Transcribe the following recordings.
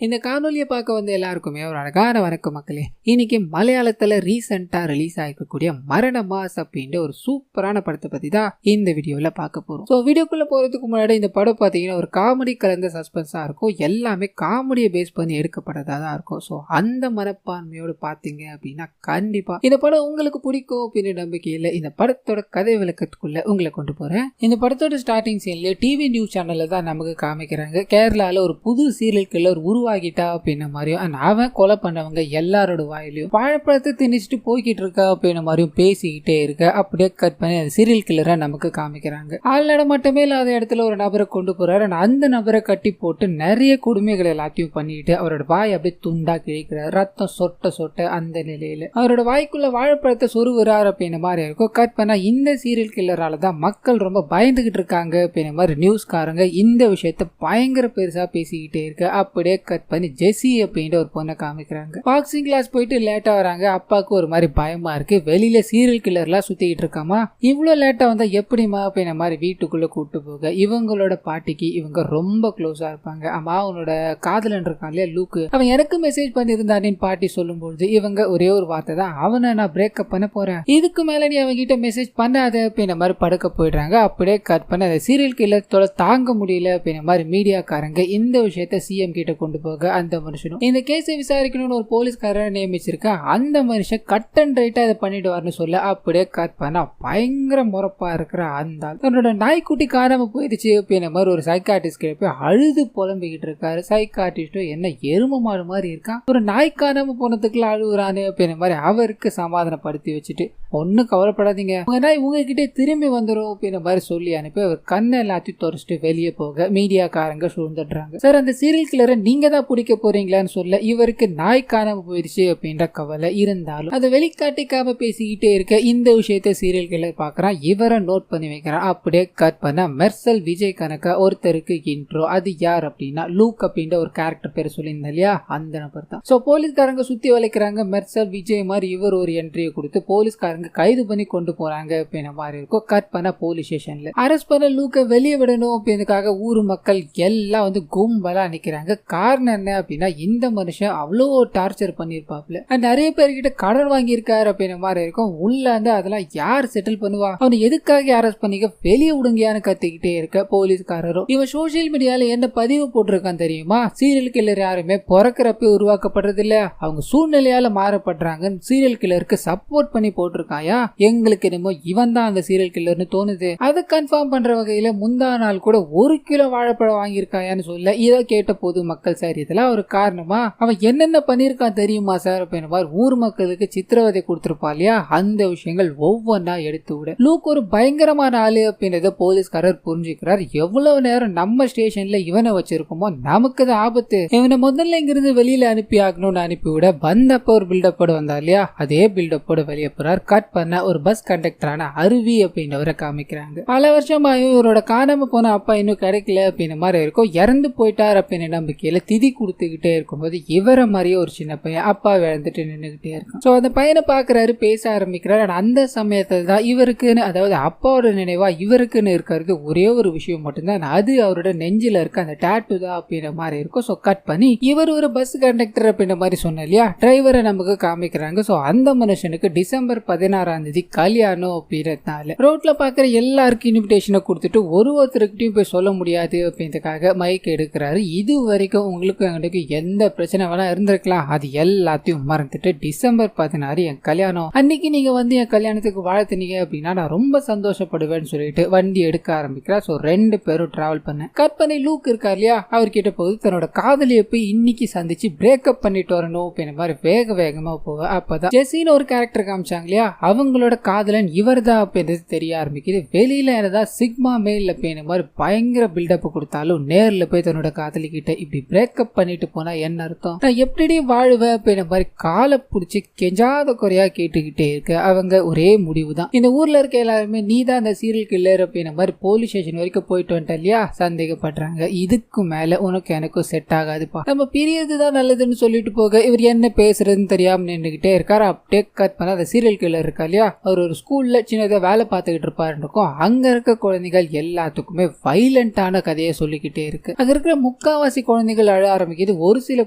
இந்த காணொலியை பார்க்க வந்து எல்லாருக்குமே ஒரு அழகான வணக்கம் மக்களே. இன்னைக்கு மலையாளத்துல ரீசெண்டா ரிலீஸ் ஆகிருக்கக்கூடிய மரண மாஸ் அப்படின்ற ஒரு சூப்பரான படத்தை பத்தி தான் இந்த வீடியோல பார்க்க போறோம். ஸோ வீடியோக்குள்ள போறதுக்கு முன்னாடி இந்த படம் பார்த்தீங்கன்னா ஒரு காமெடி கலந்த சஸ்பென்ஸா இருக்கும். எல்லாமே காமெடியை பேஸ் பண்ணி எடுக்கப்பட்டதா தான் இருக்கும். ஸோ அந்த மனப்பான்மையோடு பார்த்தீங்க அப்படின்னா கண்டிப்பா இந்த படம் உங்களுக்கு பிடிக்கும் அப்படின்னு நம்பிக்கையில் இந்த படத்தோட கதை விளக்கத்துக்குள்ள உங்களை கொண்டு போறேன். இந்த படத்தோட ஸ்டார்டிங் சீன்ல டிவி நியூஸ் சேனல்ல தான் நமக்கு காமிக்கிறாங்க. கேரளால ஒரு புது சீரியல் கில்லர் உருவாகிட்டா அப்படின்ன மாதிரியும் அவன் கொலை பண்ணவங்க எல்லாரோட வாயிலையும் வாழைப்பழத்தை திணிச்சுட்டு போய்கிட்டு இருக்கா அப்படின்ன மாதிரியும் பேசிக்கிட்டே இருக்க. அப்படியே கட் பண்ணி அந்த சீரியல் கில்லரை நமக்கு காமிக்கிறாங்க. ஆள்நட மட்டுமே இல்லாத இடத்துல ஒரு நபரை கொண்டு போறாரு. அந்த நபரை கட்டி போட்டு நிறைய கொடுமைகள் எல்லாத்தையும் பண்ணிட்டு அவரோட வாய் அப்படியே துண்டா கிழிக்கிறார். ரத்தம் சொட்ட சொட்ட அந்த நிலையில அவரோட வாய்க்குள்ள வாழைப்பழத்தை சொருவுறாரு அப்படின்ன மாதிரி இருக்கும். கட் பண்ணா இந்த சீரியல் கில்லரால தான் மக்கள் ரொம்ப பயந்துகிட்டு இருக்காங்க அப்படின்ன மாதிரி நியூஸ்காரங்க இந்த விஷயத்த பயங்கர பெருசா பேசிக்கிட்டே இருக்கு. அப்படியே கட் பண்ணி ஜெசி அப்படின்ற ஒரு பொண்ணை காமிக்கிறாங்க. பாக்ஸிங் கிளாஸ் போயிட்டு லேட்டா வராங்க. அப்பாவுக்கு ஒரு மாதிரி பயமா இருக்கு. வெளியில சீரியல் கில்லர்லாம் சுத்திக்கிட்டு இருக்காமா, இவ்வளவு லேட்டா வந்தா எப்படிமா அப்படின்ற மாதிரி வீட்டுக்குள்ள கூட்டு போக இவங்களோட பாட்டிக்கு இவங்க ரொம்ப க்ளோஸா இருப்பாங்க. அம்மா உன்னோட காதலன் இருக்கான் இல்லையா லூக்கு, அவன் எனக்கு மெசேஜ் பண்ணியிருந்தானு பாட்டி சொல்லும்போது இவங்க ஒரே ஒரு வார்த்தை தான், அவனை நான் பிரேக்கப் பண்ண போறேன், இதுக்கு மேல நீ அவங்க கிட்ட மெசேஜ் பண்ணாத அப்படின்ற மாதிரி படுக்க போயிடுறாங்க. அப்படியே கட் பண்ண அந்த சீரியல் கில்லர் தாங்க முடியல அப்படின்ற மாதிரி மீடியாக்காரங்க இந்த விஷயத்த சிஎம் கிட்ட கொண்டு போக அந்த மனுஷனும் இந்த கேஸை விசாரிக்கணும்னு ஒரு போலீஸ்காரரை நியமிச்சிருக்க. அந்த மனுஷன் கட் அண்ட் ரைட்டா இதை பண்ணிடுவார்னு சொல்ல அப்படியே கட் பண்ணா பயங்கர முறப்பா இருக்கிற அந்த தன்னோட நாய்க்குட்டி காணாம போயிடுச்சு அப்படின்ற மாதிரி ஒரு சைக்காட்டிஸ்ட் கிட்ட போய் அழுது புலம்பிக்கிட்டு இருக்காரு. சைக்காட்டிஸ்டும் என்ன எரும மாடு மாதிரி இருக்கான், ஒரு நாய் காணாம போனதுக்குள்ள அழுகுறானு அப்படின்ற மாதிரி அவருக்கு சமாதானப்படுத்தி வச்சுட்டு ஒன்னும் கவலைப்படாதீங்க, உங்க நாய் உங்ககிட்ட திரும்பி வந்துடும் அப்படின்ற மாதிரி சொல்லி அனுப்பி அவர் கண்ணை எல்லாத்தையும் தொடச்சிட்டு வெளியே போக மீடியாக்காரங்க சூழ்ந்துடுறாங்க. சார் அந்த சீரியல் கில்லரை நீங்க தான் பிடிக்க போறீங்களான்னு சொல்ல இவருக்கு நாய் காணாம போயிடுச்சு அப்படின்ற கவலை இருந்தாலும் அதை வெளிக்காட்டிக்காம பேசிக்கிட்டே இருக்க இந்த விஷயத்த சீரியல் கில்லர் பாக்குறான். இவரை நோட் பண்ணி வைக்கிறான். அப்படியே கட் பண்ண மெர்சல் விஜய் கணக்கா ஒருத்தருக்கு இன்ட்ரோ. அது யார் அப்படின்னா லூக் அப்படின்ற ஒரு கேரக்டர் பேர் சொல்லியிருந்தா இல்லையா, அந்த நபர் தான். சோ போலீஸ்காரங்க சுத்தி வளைக்கிறாங்க. மெர்சல் விஜய் மாதிரி இவர் ஒரு என்ட்ரியை கொடுத்து போலீஸ்காரங்க கைது பண்ணி கொண்டு போறாங்க அப்படின்ற மாதிரி இருக்கும். கட் பண்ண போலீஸ் ஸ்டேஷன்ல அரெஸ்ட் பண்ண லூக்கை வெளியே விடணும் அப்படின்றதுக்காக ஊர் மக்கள் எல்லாம் வந்து கும்பலா நிக்கிறாங்க. காரணம் என்ன அப்படின்னா இந்த மனுஷன் அவ்வளோ டார்ச்சர் பண்ணிருப்பாப்ல, நிறைய பேர்கிட்ட கடன் வாங்கியிருக்காரு அப்படின்ற மாதிரி இருக்கும். உள்ள வந்து அதெல்லாம் யார் செட்டில் பண்ணுவா, அவனை எதுக்காக அரெஸ்ட் பண்ணிக்க வெளியே விடுங்கயான்னு கத்திக்கிட்டே இருக்க போலீஸ்காரரும். இவன் சோசியல் மீடியால என்ன பதிவு போட்டிருக்கான் தெரியுமா, சீரியல் கில்லர் யாருமே பிறக்கிறப்ப உருவாக்கப்படுறது இல்ல, அவங்க சூழ்நிலையால மாறப்படுறாங்க, சீரியல் கில்லருக்கு சப்போர்ட் பண்ணி போட்டிருக்காயா, எங்களுக்கு என்னமோ இவன் தான் அந்த சீரியல் கில்லர்னு தோணுது. அதை கன்ஃபார்ம் பண்ற வகையில முந்தா நாள் கூட 1 கிலோ வாழைப்பழம் வாங்கியிருக்காயான்னு சொல்ல இதை கேட்ட போது மக்கள் சார் இதெல்லாம் ஒரு காரணமா, அவன் என்னென்ன பண்ணிருக்கான் தெரியுமா சார் அப்படின்ற மாதிரி ஊர் மக்களுக்கு சித்திரவதை கொடுத்திருப்பா இல்லையா, அந்த விஷயங்கள் ஒவ்வொன்னா எடுத்து விட லூக் ஒரு பயங்கரமான ஆளு அப்படின்றத போலீஸ்காரர் புரிஞ்சுக்கிறார். எவ்வளவு நேரம் நம்ம ஸ்டேஷன்ல இவனை வச்சிருக்கோமோ நமக்கு தான் ஆபத்து, இவனை முதல்ல இங்கிருந்து வெளியில அனுப்பி ஆகணும்னு அனுப்பிவிட வந்தப்ப ஒரு பில்டப்போட வந்தா இல்லையா, அதே பில்டப்போட வெளியே போறார். கட் பண்ண ஒரு பஸ் கண்டக்டரான அருவி அப்படின்றவரை காமிக்கிறாங்க. பல வருஷமாயும் இவரோட காணாம போன அப்பா இன்னும் கிடைக்கல அப்படின்ற மாதிரி இருக்கும். இறந்து போயிட்டார் அப்படின்னு நம்பிக்கையில திதி கொடுத்துக்கிட்டே இருக்கும்போது இவரை மாதிரியே ஒரு சின்ன பையன் அப்பா இழந்துட்டு நின்றுகிட்டே இருக்கும். சோ அந்த பையனை பாக்குறாரு, பேச ஆரம்பிக்கிறாரு. அந்த சமயத்துல தான் இவருக்குன்னு, அதாவது அப்பாவோட நினைவா இவருக்குன்னு இருக்கிறது ஒரே ஒரு விஷயம் மட்டும்தான், அது அவரோட நெஞ்சில இருக்க அந்த டாட்டூ தான் அப்படின்ற மாதிரி இருக்கும். சோ கட் பண்ணி இவர் ஒரு பஸ் கண்டக்டர் அப்படின்ற மாதிரி சொன்ன இல்லையா, டிரைவரை நமக்கு காமிக்கிறாங்க. சோ அந்த மனுஷனுக்கு டிசம்பர் 16ஆம் தேதி கல்யாணம் அப்படின்றதுனால ரோட்ல பாக்குற எல்லாருக்கும் இன்விடேஷனை கொடுத்துட்டு ஒருத்தருக்கிட்டையும் போய் சொல்ல முடியாது அப்படின்றதுக்காக மைக் எடுக்கிறாரு. இது வரைக்கும் உங்களுக்கு எங்களுக்கு எந்த பிரச்சனை வேணா இருந்திருக்கலாம், அது எல்லாத்தையும் மறந்துட்டு டிசம்பர் 16 என் கல்யாணம், அன்னைக்கு நீங்க வந்து என் கல்யாணத்துக்கு வாழ்த்துனீங்க அப்படின்னா நான் ரொம்ப சந்தோஷப்படுவேன்னு சொல்லிட்டு வண்டி எடுக்க ஆரம்பிக்கிறார். சோ 2 பேரும் டிராவல் பண்ண கட் பண்ணி லூக் இருக்கார் இல்லையா, அவர்கிட்ட போது தன்னோட காதலியை போய் இன்னைக்கு சந்திச்சு பிரேக்கப் பண்ணிட்டு வரணும் அப்படின்ற மாதிரி வேக வேகமா போவ. அப்பதான் ஜெசின்னு ஒரு கேரக்டர் காமிச்சாங்க இல்லையா, அவங்களோட காதலன் இவர் தான் அப்படின்றது தெரிய ஆரம்பிக்குது. வெளியில என்னதான் சிக்மா மேல் அப்படின்ற மாதிரி பயங்கர பில்டப் கொடுத்தாலும் நேர்ல போய் தன்னோட காதலி கிட்ட இப்படி பிரேக்கப் பண்ணிட்டு போனா என்ன அர்த்தம், நான் எப்படி வாழுவேன் அப்படின்ற மாதிரி காலை பிடிச்சி கெஞ்சாத குறையா கேட்டுக்கிட்டே இருக்க. அவங்க ஒரே முடிவு தான், இந்த ஊர்ல இருக்க எல்லாருமே நீ தான் அந்த சீரியல் கில்லர் அப்படின்ற மாதிரி போலீஸ் ஸ்டேஷன் வரைக்கும் போயிட்டு வந்துட்ட இல்லையா, சந்தேகப்படுறாங்க. இதுக்கு மேல உனக்கு எனக்கும் செட் ஆகாதுப்பா, நம்ம பிரியதுதான் நல்லதுன்னு சொல்லிட்டு போக இவர் என்ன பேசுறதுன்னு தெரியாம நின்றுகிட்டே இருக்காரு. அப்படியே கட் பண்ண அந்த சீரியல் கில்லர் சார் இருக்கா இல்லையா, அவர் ஒரு ஸ்கூல்ல சின்னதா வேலை பார்த்துக்கிட்டு இருப்பாருக்கும். அங்க இருக்க குழந்தைகள் எல்லாத்துக்குமே வைலண்டான கதையை சொல்லிக்கிட்டே இருக்கு. அங்க இருக்கிற முக்காவாசி குழந்தைகள் அழ ஆரம்பிக்குது. ஒரு சில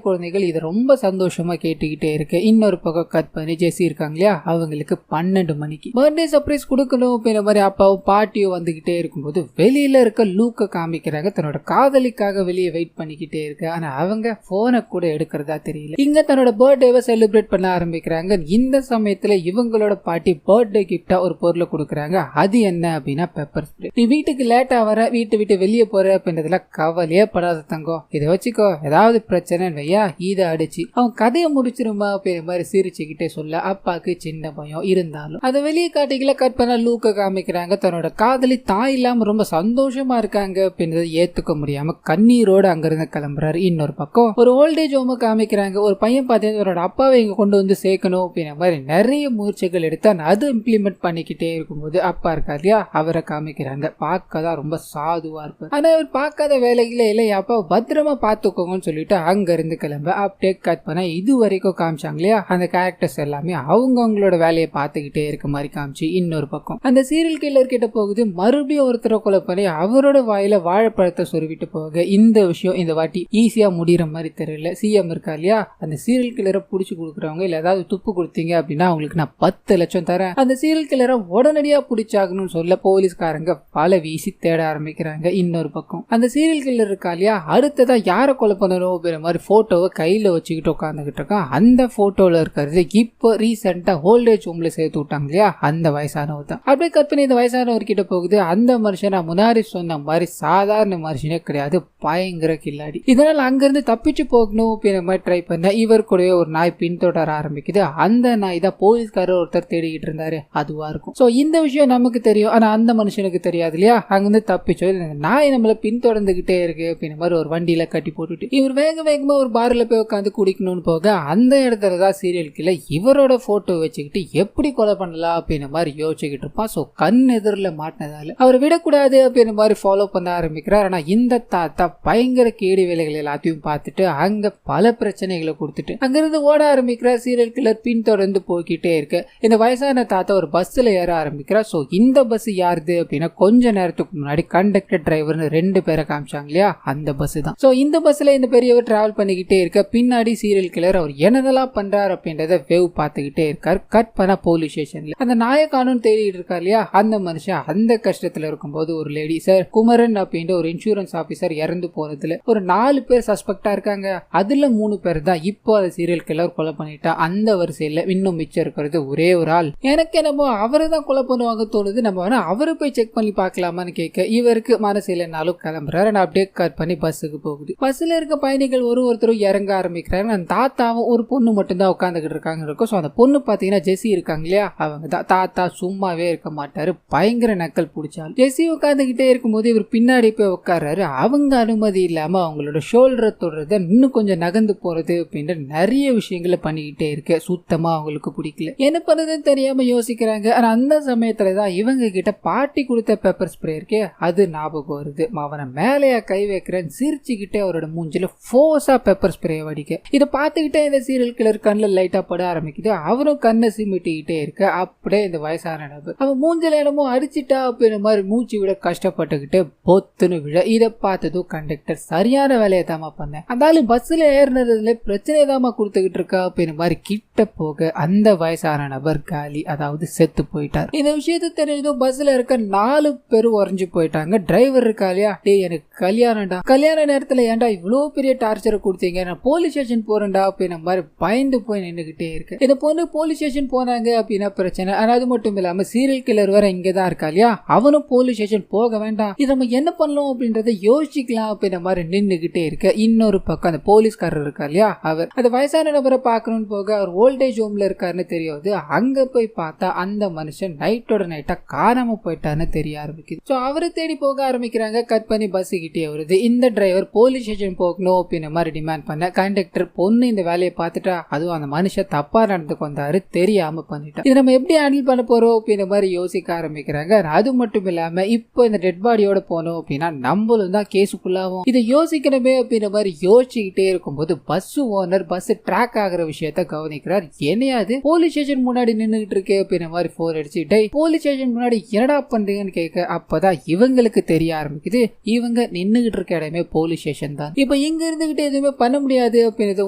குழந்தைகள் இதை ரொம்ப சந்தோஷமா கேட்டுக்கிட்டே இருக்கு. இன்னொரு பக்கம் கட் பண்ணி ஜெசி இருக்காங்க இல்லையா, அவங்களுக்கு 12 மணிக்கு பர்த்டே சர்ப்ரைஸ் கொடுக்கணும் அப்படின்ற மாதிரி அப்பாவும் பாட்டியும் வந்துகிட்டே இருக்கும்போது வெளியில இருக்க லூக்க காமிக்கிறாங்க. தன்னோட காதலிக்காக வெளியே வெயிட் பண்ணிக்கிட்டே இருக்கு. ஆனா அவங்க போனை கூட எடுக்கிறதா தெரியல. இங்க தன்னோட பர்த்டேவை செலிப்ரேட் பண்ண ஆரம்பிக்கிறாங்க. இந்த சமயத்துல இவங்களோட பாட்டி பர்த்டே கிஃப்டா ஒரு பொருளை கொடுக்குறாங்க. அது என்ன அப்படின்னா பெப்பர் ஸ்ப்ரே. நீ வீட்டுக்கு லேட்டா வர, வீட்டை விட்டு வெளியே போற அப்படின்றதுல கவலையே படாத தங்கம், இதை வச்சுக்கோ, ஏதாவது பிரச்சனை வையா இதை அடிச்சு அவன் கதையை முடிச்சிருமா அப்படின்ற மாதிரி சிரிச்சுக்கிட்டே சொல்ல அப்பாக்கு சின்ன பயம் இருந்தாலும் அதை வெளியே காட்டிக்கல. கட் பண்ண லூக்க காமிக்கிறாங்க. தன்னோட காதலி தாய் இல்லாம ரொம்ப சந்தோஷமா இருக்காங்க அப்படின்றத ஏத்துக்க முடியாம கண்ணீரோட அங்கிருந்து கிளம்புறாரு. இன்னொரு பக்கம் ஒரு ஓல்டேஜ் ஹோம் காமிக்கிறாங்க. ஒரு பையன் பார்த்தீங்கன்னா அவரோட அப்பாவை இங்க கொண்டு வந்து சேர்க்கணும் அப்படின்ற மாதிரி நிறைய முயற்சிகள் எடுத்து அது இம்ப்ளிமெண்ட் பண்ணிக்கிட்டே இருக்கும்போது அப்பா இருக்கா இல்லையா, அவரை காமிக்கிறாங்க. பார்க்கதான் ரொம்ப சாதுவா இருப்பார். ஆனா அவர் பார்க்காத வேலைகளே இல்லை, அப்பா பத்திரமா பார்த்துக்கோங்கன்னு சொல்லிட்டு அங்க இருந்து கிளம்ப அப்டேக் கட் பண்ண இது வரைக்கும் காமிச்சாங்க இல்லையா, அந்த கேரக்டர்ஸ் எல்லாமே அவங்களோட வேலையை பார்த்துக்கிட்டே இருக்க மாதிரி காமிச்சு இன்னொரு பக்கம் அந்த சீரியல் கில்லர் கிட்ட போகுது. மறுபடியும் ஒருத்தரை கொலை பண்ணி அவரோட வாயில வாழைப்பழத்தை சொருவிட்டு போக இந்த விஷயம் இந்த வாட்டி ஈஸியா முடிகிற மாதிரி தெரியல. சிஎம் இருக்கா இல்லையா, அந்த சீரியல் கில்லரை பிடிச்சி கொடுக்குறவங்க இல்ல ஏதாவது துப்பு கொடுத்தீங்க அப்படின்னா அவங்களுக்கு நான் 10 லட்சம் தரேன். அந்த சீரியல் கில்லரை உடனடியா பிடிச்சாகணும்னு சொல்ல போலீஸ்காரங்க பல வீசி தேட ஆரம்பிக்கிறாங்க. இன்னொரு பக்கம் அந்த சீரியல் கில்லர் இருக்கா இல்லையா, அடுத்ததா யாரை கொலை பண்ணணும் அப்படின்ற மாதிரி போட்டோவை கையில வச்சுக்கிட்டு உட்காந்துக்கிட்டு இருக்கான். அந்த போட்டோல இருக்கிறது இப்போ ரீசெண்டா ஓல்டேஜ் ஹோம்ல சேர்த்து விட்டாங்க இல்லையா, அந்த வயசானவர் தான். அப்படியே கட் பண்ணி இந்த வயசானவர் கிட்ட போகுது. அந்த மனுஷன் நான் முன்னாடி சொன்ன மாதிரி சாதாரண மனுஷனே கிடையாது, பயங்கர கில்லாடி. இதனால அங்கிருந்து தப்பிச்சு போகணும் அப்படின்ற மாதிரி ட்ரை பண்ண இவர் கூடவே ஒரு நாய் பின்தொடர ஆரம்பிக்குது. அந்த நாய் தான் போலீஸ்காரர் ஒருத்தர் தேடிக்கிட்டு இருந்தாரு, அதுவா இருக்கும். சோ இந்த விஷயம் நமக்கு தெரியும், ஆனா அந்த மனுஷனுக்கு தெரியாது இல்லையா. அங்கிருந்து தப்பிச்சோ நாய் நம்மள பின்தொடர்ந்துகிட்டே இருக்கு அப்படின்ற மாதிரி ஒரு வண்டியில கட்டி போட்டுட்டு இவர் வேக வேகமா ஒரு பார்ல போய் உட்காந்து குடிக்கணும்னு போக அந்த இடத்துலதான் சீரியல் கில்லர் இவரோட போட்டோ வச்சுக்கிட்டு எப்படி கொலை பண்ணலாம் அப்படின்ற மாதிரி யோசிச்சுக்கிட்டு இருப்பான். சோ கண் எதிரில் மாட்டினதால அவர் விடக்கூடாது அப்படின்ற மாதிரி ஃபாலோ பண்ண ஆரம்பிக்கிறார். ஆனா இந்த தாத்தா பயங்கர கேடி வேலைகள் எல்லாத்தையும் பார்த்துட்டு அங்க பல பிரச்சனைகளை கொடுத்துட்டு அங்கிருந்து ஓட ஆரம்பிக்கிறார். சீரியல் கில்லர் பின்தொடர்ந்து போய்கிட்டே இருக்கு. இந்த வயசான தாத்தா ஒரு பஸ்ல ஏற ஆரம்பிக்கிறார். சோ இந்த பஸ் யாருது அப்படின்னா கொஞ்ச நேரத்துக்கு முன்னாடி கண்டக்டர் டிரைவர்னு 2 பேரை காமிச்சாங்க இல்லையா, அந்த பஸ் தான். சோ இந்த பஸ்ல இந்த பெரியவர் டிராவல் பண்ணிக்கிட்டே இருக்க. பின்னாடி சீரியல் கில்லர் அவர் என்னதெல்லாம் பண்றாரு அப்படின்றத வேவ் பார்த்துக்கிட்டே இருக்கார். கட் பண்ண போலீஸ் ஸ்டேஷன்ல அந்த நாயக்கானும் தேடிட்டு இருக்கார் இல்லையா, அந்த மனுஷன் அந்த கஷ்டத்துல இருக்கும்போது ஒரு லேடி சார் குமரன் அப்படின்ற ஒரு இன்சூரன்ஸ் ஆபீசர் இறந்து போனதுல ஒரு 4 பேர் சஸ்பெக்டா இருக்காங்க. அதுல 3 பேர் தான் இப்போ அந்த சீரியல் கில்லர் கொலை பண்ணிட்டா. அந்த வரிசையில இன்னும் மிச்சம் இருக்கிறது ஒரே ஒரு ஆள். எனக்கு என்னமோ அவரை தான் கொலை பண்ணுவாங்க தோணுது, நம்ம வேணா அவரை போய் செக் பண்ணி பார்க்கலாமான்னு கேட்க இவருக்கு மனசு இல்லைனாலும் கிளம்புறாரு. நான் அப்படியே கட் பண்ணி பஸ்ஸுக்கு போகுது. பஸ்ல இருக்க பயணிகள் ஒருத்தரும் இறங்க ஆரம்பிக்கிறாங்க. அந்த தாத்தாவும் ஒரு பொண்ணு மட்டும் தான் உட்காந்துக்கிட்டு இருக்காங்க இருக்கும். ஸோ அந்த பொண்ணு பாத்தீங்கன்னா ஜெசி இருக்காங்க இல்லையா, அவங்க தான். தாத்தா சும்மாவே இருக்க மாட்டாரு, பயங்கர நக்கல் பிடிச்சாலும். ஜெசி உட்காந்துக்கிட்டே இருக்கும்போது இவர் பின்னாடி போய் உட்கார்றாரு. அவங்க அனுமதி இல்லாம அவங்களோட ஷோல்டரை தொடுறத இன்னும் கொஞ்சம் நகர்ந்து போறது அப்படின்ற நிறைய விஷயங்களை பண்ணிக்கிட்டே இருக்கு. சுத்தமா அவங்களுக்கு பிடிக்கல. என்ன பண்ணுறதுன்னு தெரியாம யோசிக்கிறாங்க. ஆனா அந்த சமயத்துல தான் இவங்க கிட்ட பாட்டி கொடுத்த பெப்பர் ஸ்ப்ரே இருக்கே அது ஞாபகம் வருது. அவனை மேலையா கை வைக்கிறேன் சிரிச்சுக்கிட்டே அவரோட மூஞ்சில ஃபோர்ஸா பெப்பர் ஸ்ப்ரே வடிக்க இதை பார்த்துக்கிட்டே இந்த சீரியல் கில்லர் கண்ணில் லைட்டா பட ஆரம்பிக்குது. அவரும் கண்ணை சிமிட்டிக்கிட்டே இருக்க. அப்படியே இந்த வயசான நபர் அவன் மூஞ்சில என்னமோ அடிச்சுட்டா அப்படின்ற மாதிரி மூச்சு விட கஷ்டப்பட்டுக்கிட்டு பொத்துன்னு விழ இதை பார்த்ததும் கண்டக்டர் சரியான வேலையை தாமா பண்ணேன், அந்த பஸ்ல ஏறினதுல பிரச்சனை தாமா கொடுத்துக்கிட்டு இருக்கா அப்படின்ற மாதிரி கிட்ட போக அந்த வயசான நபர் காலி, அதாவது செத்து போயிட்டார். இந்த விஷயத்த தெரிஞ்சதும் பஸ்ல இருக்க 4 பேரும் உறைஞ்சு போயிட்டாங்க. டிரைவர் இருக்கா இல்லையா, டே எனக்கு கல்யாணம்டா, கல்யாண நேரத்துல ஏன்டா இவ்வளவு பெரிய டார்ச்சரை கொடுத்தீங்க, நான் போலீஸ் ஸ்டேஷன் போறேன்டா அப்படின்ற மாதிரி பயந்து போய் நின்றுகிட்டே இருக்கு. இந்த பொண்ணு போலீஸ் ஸ்டேஷன் போனாங்க அப்படின்னா பிரச்சனை. ஆனா அது மட்டும் இல்லாம சீரியல் கில்லர் வேற இங்கதான் இருக்கா இல்லையா, அவனும் போலீஸ் ஸ்டேஷன் போக வேண்டாம், இது நம்ம என்ன பண்ணலாம் அப்படின்றத யோசிக்கலாம் அப்படின்ற மாதிரி நின்றுகிட்டே இருக்க. இன்னொரு பக்கம் அந்த போலீஸ்காரர் இருக்கா இல்லையா, அவர் அந்த வயசான நபரை பார்க்கணும்னு போக அவர் ஓல்டேஜ் ஹோம்ல இருக்காருன்னு தெரியாது. அங்க போய் பார்த்தா அந்த மனுஷன் நைட்டோட நைட்டா காணாம போயிட்டான்னு தெரிய ஆரம்பிக்குது. சோ அவரை தேடி போக ஆரம்பிக்கிறாங்க. கட் பண்ணி பஸ் கிட்டே வருது. இந்த டிரைவர் போலீஸ் ஸ்டேஷன் போகணும் அப்படின்ற மாதிரி டிமாண்ட் பண்ண கண்டக்டர் பொண்ணு இந்த வேலையை பார்த்துட்டா, அதுவும் அந்த மனுஷன் தப்பா நடந்துக்கு வந்தாரு, தெரியாம பண்ணிட்டா, இது நம்ம எப்படி ஹேண்டில் பண்ண போறோம் அப்படின்ற மாதிரி யோசிக்க ஆரம்பிக்கிறாங்க. அது மட்டும் இல்லாம இப்போ இந்த டெட் பாடியோட போனோம் அப்படின்னா நம்மளும் தான் கேஸுக்குள்ளாகும், இதை யோசிக்கணுமே அப்படின்ற மாதிரி யோசிச்சுக்கிட்டே இருக்கும்போது பஸ் ஓனர் பஸ் ட்ராக் ஆகிற விஷயத்த கவனிக்கிறார். என்னையாது போலீஸ் ஸ்டேஷன் முன்னாடி நின்னுகிட்டு இருக்கு அப்படின்ற மாதிரி போன் அடிச்சு டேய் போலீஸ் ஸ்டேஷன் முன்னாடி என்னடா பண்றீங்கன்னு கேட்க அப்பதான் இவங்களுக்கு தெரிய ஆரம்பிக்குது இவங்க நின்னுகிட்டு இருக்க இடமே போலீஸ் ஸ்டேஷன் தான். இப்ப இங்க இருந்துகிட்டு எதுவுமே பண்ண முடியாது அப்படின்னு